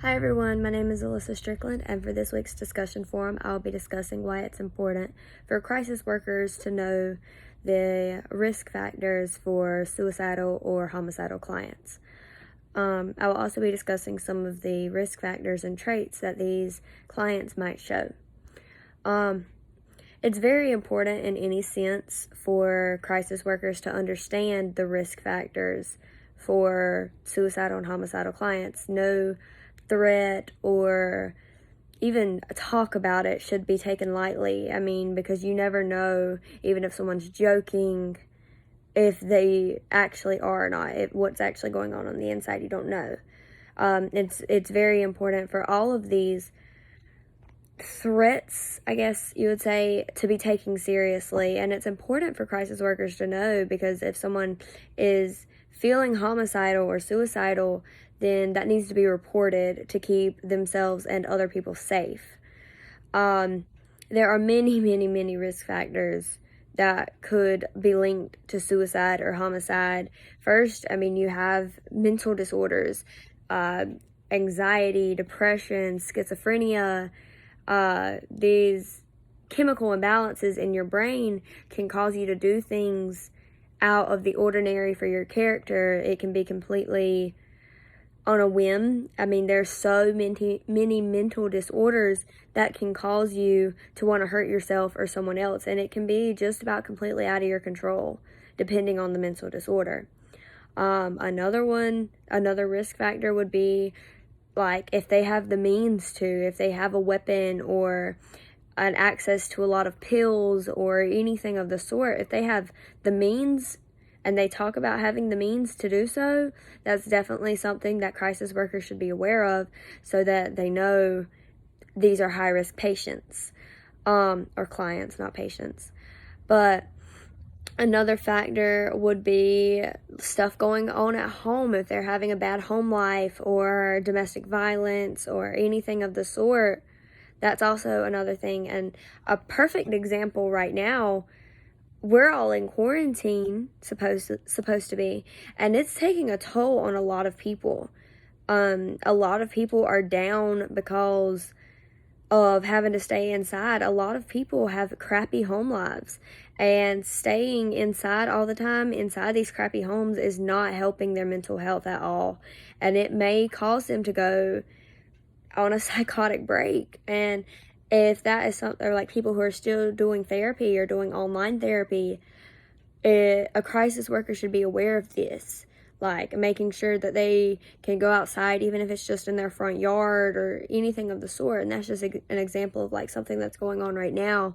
Hi everyone, my name is Alyssa Strickland, and for this week's discussion forum, I'll be discussing why it's important for crisis workers to know the risk factors for suicidal or homicidal clients. I will also be discussing some of the risk factors and traits that these clients might show. It's very important in any sense for crisis workers to understand the risk factors for suicidal and homicidal clients. No threat or even talk about it should be taken lightly. I mean, because you never know, even if someone's joking, if they actually are or not, what's actually going on the inside, you don't know. It's very important for all of these threats, I guess you would say, to be taken seriously. And it's important for crisis workers to know, because if someone is feeling homicidal or suicidal, then that needs to be reported to keep themselves and other people safe. There are many risk factors that could be linked to suicide or homicide. First, I mean, you have mental disorders, anxiety, depression, schizophrenia. These chemical imbalances in your brain can cause you to do things out of the ordinary for your character. It can be completely on a whim. I mean, there's so many mental disorders that can cause you to want to hurt yourself or someone else, and it can be just about completely out of your control, depending on the mental disorder. Another risk factor would be, like, if they have the means to, if they have a weapon or an access to a lot of pills or anything of the sort, if they have the means and they talk about having the means to do so, that's definitely something that crisis workers should be aware of, so that they know these are high-risk patients, or clients, not patients. But another factor would be stuff going on at home. If they're having a bad home life or domestic violence or anything of the sort, that's also another thing. And a perfect example right now, we're all in quarantine, supposed to be, and it's taking a toll on a lot of people. A lot of people are down because of having to stay inside. A lot of people have crappy home lives, and staying inside all the time, inside these crappy homes, is not helping their mental health at all, and it may cause them to go on a psychotic break. And if that is something, or like people who are still doing therapy or doing online therapy, a crisis worker should be aware of this, like making sure that they can go outside, even if it's just in their front yard or anything of the sort. And that's just an example of like something that's going on right now.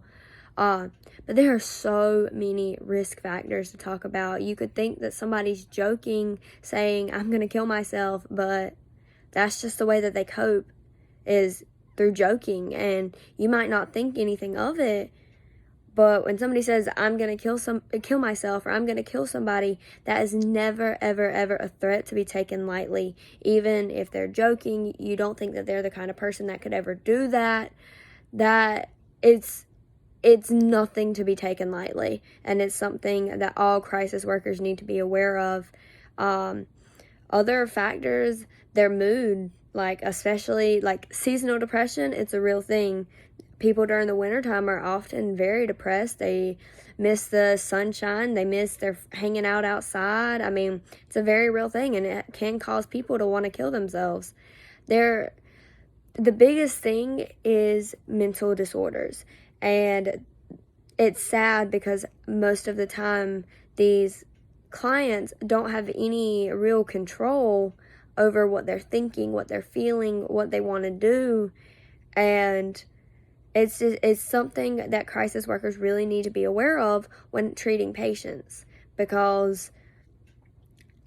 But there are so many risk factors to talk about. You could think that somebody's joking, saying, "I'm going to kill myself," but that's just the way that they cope, is through joking, and you might not think anything of it. But when somebody says, "I'm going to kill myself," or "I'm going to kill somebody," that is never, ever a threat to be taken lightly. Even if they're joking, you don't think that they're the kind of person that could ever do that. That it's nothing to be taken lightly, and it's something that all crisis workers need to be aware of. Other factors, their mood, like especially like seasonal depression, it's a real thing. People during the wintertime are often very depressed. They miss the sunshine. They miss their hanging out outside. I mean, it's a very real thing, and it can cause people to want to kill themselves. The biggest thing is mental disorders. And it's sad because most of the time these clients don't have any real control over what they're thinking, what they're feeling, what they want to do. And it's something that crisis workers really need to be aware of when treating patients, because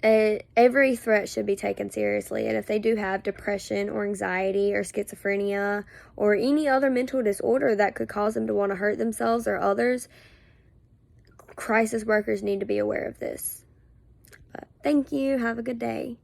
every threat should be taken seriously. And if they do have depression or anxiety or schizophrenia or any other mental disorder that could cause them to want to hurt themselves or others, crisis workers need to be aware of this. But thank you. Have a good day.